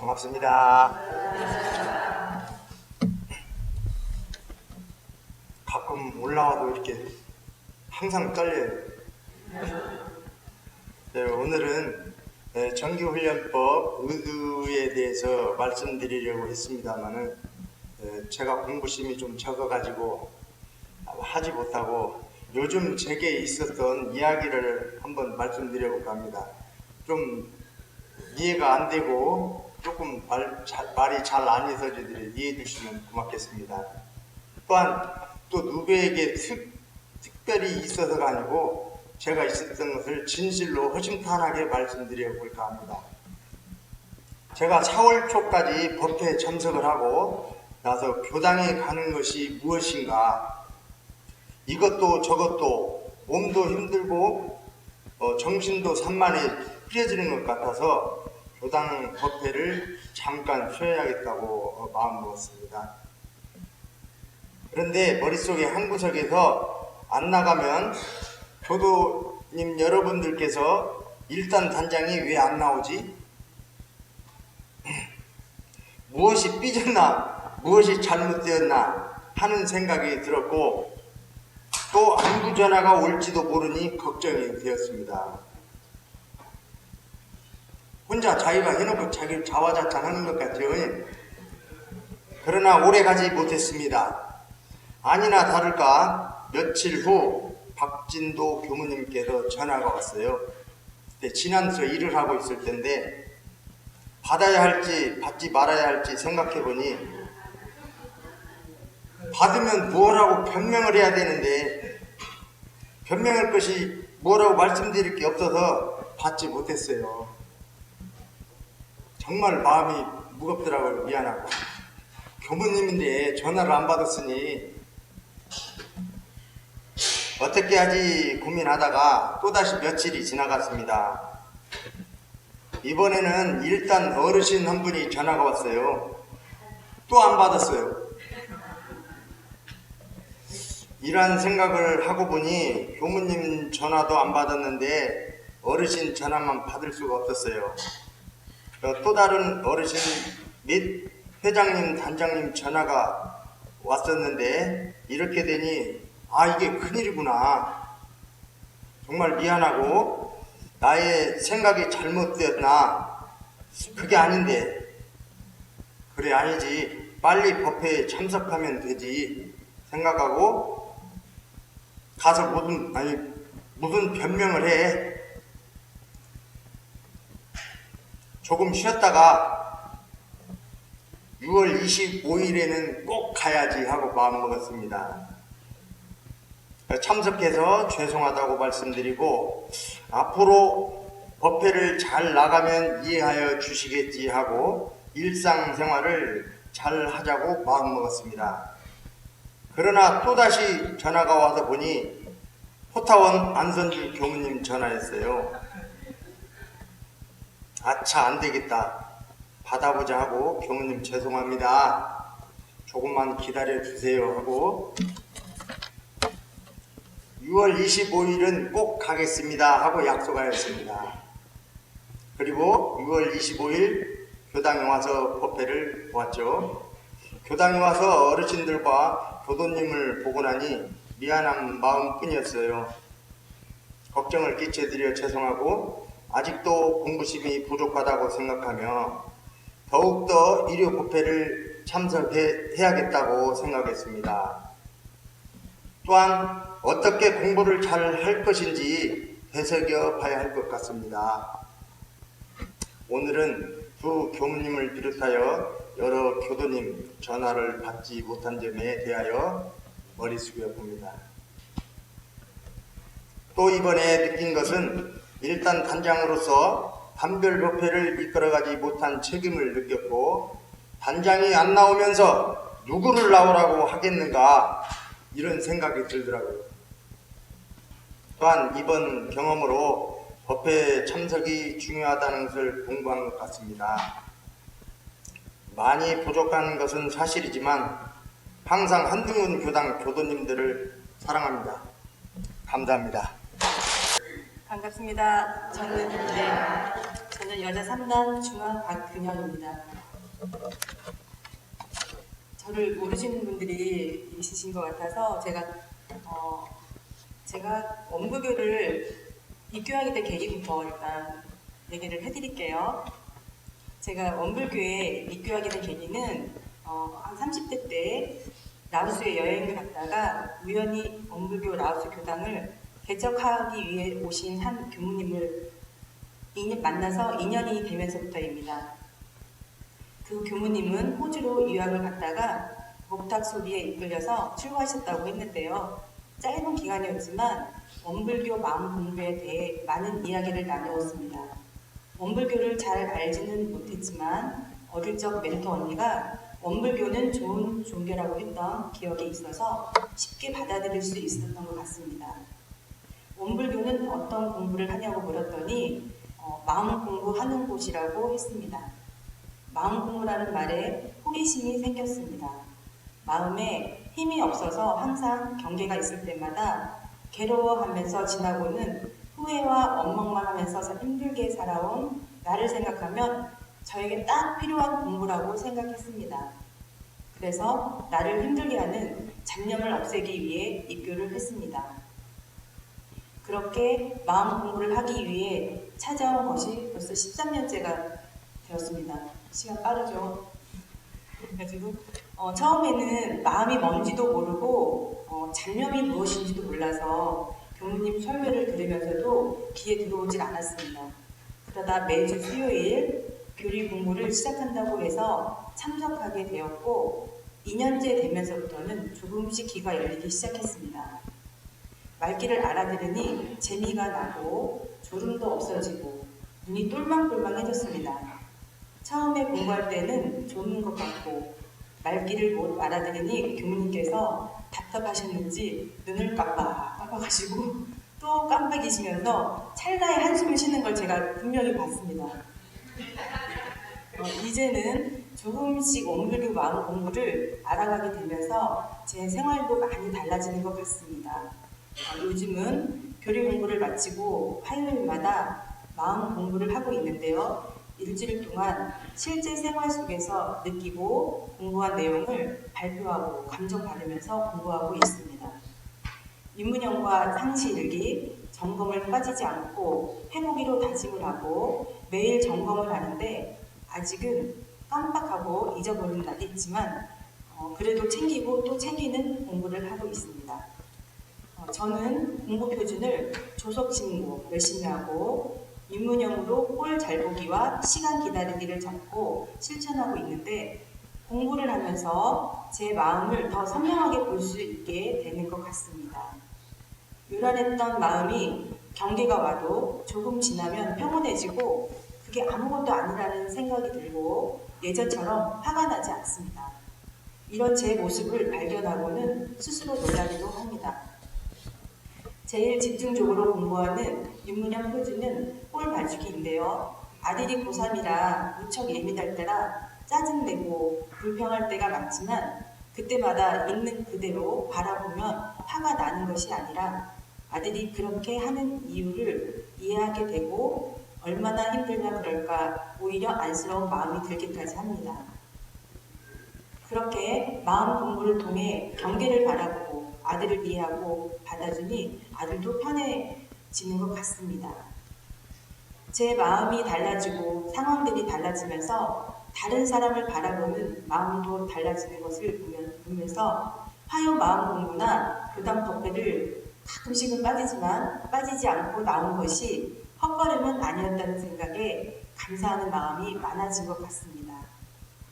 반갑습니다. 가끔 올라와도 이렇게 항상 떨려요. 네, 오늘은 정규훈련법 의두에 대해서 말씀드리려고 했습니다만은 제가 공부심이 좀 적어가지고 하지 못하고 요즘 제게 있었던 이야기를 한번 말씀드려볼까 합니다. 좀 이해가 안 되고 조금 말이 잘 안 해서 저희들이 이해해 주시면 고맙겠습니다. 또한 또 누구에게 특별히 있어서가 아니고 제가 있었던 것을 진실로 허심탄회하게 말씀드려 볼까 합니다. 제가 4월 초까지 법회에 참석을 하고 나서 교당에 가는 것이 무엇인가, 이것도 저것도 몸도 힘들고 정신도 산만히 흐려지는 것 같아서 교당 법회를 잠깐 쉬어야겠다고 마음먹었습니다. 그런데 머릿속에 한 구석에서 안 나가면 교도님 여러분들께서 일단 단장이 왜 안 나오지? 무엇이 삐졌나, 무엇이 잘못되었나 하는 생각이 들었고, 또 안부 전화가 올지도 모르니 걱정이 되었습니다. 혼자 자기가 해놓고 자기 자화자찬하는 것 같아요. 그러나 오래 가지 못했습니다. 아니나 다를까 며칠 후 박진도 교무님께서 전화가 왔어요. 그때 지난서 일을 하고 있을 텐데 받아야 할지 받지 말아야 할지 생각해보니 받으면 뭐라고 변명을 해야 되는데 변명할 것이 뭐라고 말씀드릴 게 없어서 받지 못했어요. 정말 마음이 무겁더라고요. 미안하고. 교무님인데 전화를 안 받았으니 어떻게 하지 고민하다가 또다시 며칠이 지나갔습니다. 이번에는 일단 어르신 한 분이 전화가 왔어요. 또 안 받았어요. 이런 생각을 하고 보니 교무님 전화도 안 받았는데 어르신 전화만 받을 수가 없었어요. 또 다른 어르신 및 회장님, 단장님 전화가 왔었는데 이렇게 되니 이게 큰일이구나. 정말 미안하고 나의 생각이 잘못되었나? 그게 아닌데. 그래, 아니지. 빨리 법회에 참석하면 되지 생각하고 가서 무슨 변명을 해. 조금 쉬었다가 6월 25일에는 꼭 가야지 하고 마음먹었습니다. 참석해서 죄송하다고 말씀드리고 앞으로 법회를 잘 나가면 이해하여 주시겠지 하고 일상생활을 잘 하자고 마음먹었습니다. 그러나 또다시 전화가 와서 보니 호타원 안선주 교무님 전화였어요. 아차, 안되겠다. 받아보자 하고 교무님 죄송합니다. 조금만 기다려주세요 하고 6월 25일은 꼭 가겠습니다 하고 약속하였습니다. 그리고 6월 25일 교당에 와서 법회를 보았죠. 교당에 와서 어르신들과 교도님을 보고 나니 미안한 마음뿐이었어요. 걱정을 끼쳐드려 죄송하고 아직도 공부심이 부족하다고 생각하며 더욱더 일요 법회를 참석해야겠다고 생각했습니다. 또한 어떻게 공부를 잘 할 것인지 되새겨 봐야 할 것 같습니다. 오늘은 두 교무님을 비롯하여 여러 교도님 전화를 받지 못한 점에 대하여 머리 숙여 봅니다. 또 이번에 느낀 것은 일단 단장으로서 단별 법회를 이끌어가지 못한 책임을 느꼈고 단장이 안 나오면서 누구를 나오라고 하겠는가 이런 생각이 들더라고요. 또한 이번 경험으로 법회 참석이 중요하다는 것을 공부한 것 같습니다. 많이 부족한 것은 사실이지만 항상 한등군 교당 교도님들을 사랑합니다. 감사합니다. 반갑습니다. 저는 저는 여자 3단 중앙 박근현입니다. 저를 모르시는 분들이 있으신 것 같아서 제가 원불교를 입교하게 된 계기부터 일단 얘기를 해드릴게요. 제가 원불교에 입교하게 된 계기는 한 30대 때 라오스에 여행을 갔다가 우연히 원불교 라오스 교당을 개척하기 위해 오신 한 교무님을 만나서 인연이 되면서부터입니다. 그 교무님은 호주로 유학을 갔다가 목탁 소리에 이끌려서 출가하셨다고 했는데요. 짧은 기간이었지만 원불교 마음 공부에 대해 많은 이야기를 나누었습니다. 원불교를 잘 알지는 못했지만 어릴 적 멘토 언니가 원불교는 좋은 종교라고 했던 기억이 있어서 쉽게 받아들일 수 있었던 것 같습니다. 원불교는 어떤 공부를 하냐고 물었더니 마음 공부하는 곳이라고 했습니다. 마음 공부라는 말에 호기심이 생겼습니다. 마음에 힘이 없어서 항상 경계가 있을 때마다 괴로워하면서 지나고는 후회와 원망만 하면서 힘들게 살아온 나를 생각하면 저에게 딱 필요한 공부라고 생각했습니다. 그래서 나를 힘들게 하는 잡념을 없애기 위해 입교를 했습니다. 그렇게 마음 공부를 하기 위해 찾아온 것이 벌써 13년째가 되었습니다. 시간 빠르죠? 그래가지고 처음에는 마음이 뭔지도 모르고 잡념이 무엇인지도 몰라서 교무님 설명을 들으면서도 귀에 들어오질 않았습니다. 그러다 매주 수요일 교리 공부를 시작한다고 해서 참석하게 되었고 2년째 되면서부터는 조금씩 귀가 열리기 시작했습니다. 말귀를 알아들으니 재미가 나고 졸음도 없어지고 눈이 똘망똘망해졌습니다. 처음에 공부할 때는 좋은 것 같고 말귀를 못 알아들으니 교무님께서 답답하셨는지 눈을 깜빡하시고 또 깜빡이시면서 찰나에 한숨을 쉬는 걸 제가 분명히 봤습니다. 이제는 조금씩 원불교 마음 공부를 알아가게 되면서 제 생활도 많이 달라지는 것 같습니다. 요즘은 교리 공부를 마치고 화요일마다 마음 공부를 하고 있는데요. 일주일 동안 실제 생활 속에서 느끼고 공부한 내용을 발표하고 감정받으면서 공부하고 있습니다. 윤문영과 상시일기, 점검을 빠지지 않고 해보기로 다짐을 하고 매일 점검을 하는데 아직은 깜빡하고 잊어버리는 날이 있지만 그래도 챙기고 또 챙기는 공부를 하고 있습니다. 저는 공부 표준을 조석신고 열심히 하고 윤문영으로 꼴 잘 보기와 시간 기다리기를 잡고 실천하고 있는데 공부를 하면서 제 마음을 더 선명하게 볼 수 있게 되는 것 같습니다. 요란했던 마음이 경계가 와도 조금 지나면 평온해지고 그게 아무것도 아니라는 생각이 들고 예전처럼 화가 나지 않습니다. 이런 제 모습을 발견하고는 스스로 놀라기도 합니다. 제일 집중적으로 공부하는 윤문영 표준은 꼴 봐주기인데요. 아들이 고3이라 무척 예민할 때라 짜증내고 불평할 때가 많지만 그때마다 있는 그대로 바라보면 화가 나는 것이 아니라 아들이 그렇게 하는 이유를 이해하게 되고 얼마나 힘들면 그럴까 오히려 안쓰러운 마음이 들기까지 합니다. 그렇게 마음 공부를 통해 경계를 바라보고 아들을 이해하고 받아주니 아들도 편해지는 것 같습니다. 제 마음이 달라지고 상황들이 달라지면서 다른 사람을 바라보는 마음도 달라지는 것을 보면서 화요 마음 공부나 교당 법회를 가끔씩은 빠지지만 빠지지 않고 나온 것이 헛걸음은 아니었다는 생각에 감사하는 마음이 많아진 것 같습니다.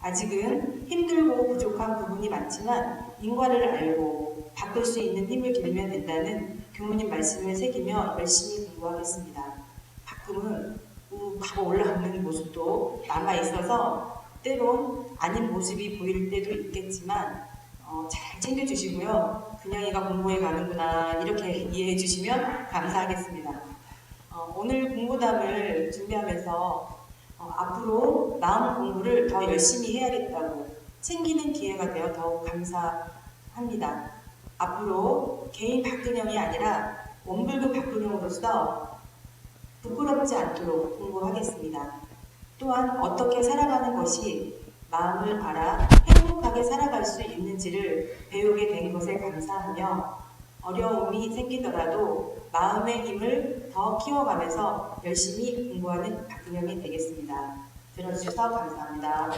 아직은 힘들고 부족한 부분이 많지만 인과를 알고 바꿀 수 있는 힘을 기르면 된다는 교무님 말씀을 새기며 열심히 공부하겠습니다. 가끔은 하고 올라오는 모습도 남아있어서 때론 아닌 모습이 보일 때도 있겠지만 잘 챙겨주시고요. 그냥이가 공부해 가는구나 이렇게 이해해 주시면 감사하겠습니다. 오늘 공부담을 준비하면서 앞으로 마음 공부를 더 열심히 해야겠다고 챙기는 기회가 되어 더욱 감사합니다. 앞으로 개인 박근영이 아니라 원불교 박근영으로서 부끄럽지 않도록 공부하겠습니다. 또한 어떻게 살아가는 것이 마음을 알아 행복하게 살아갈 수 있는지를 배우게 된 것에 감사하며 어려움이 생기더라도 마음의 힘을 더 키워가면서 열심히 공부하는 박은영이 되겠습니다. 들어주셔서 감사합니다.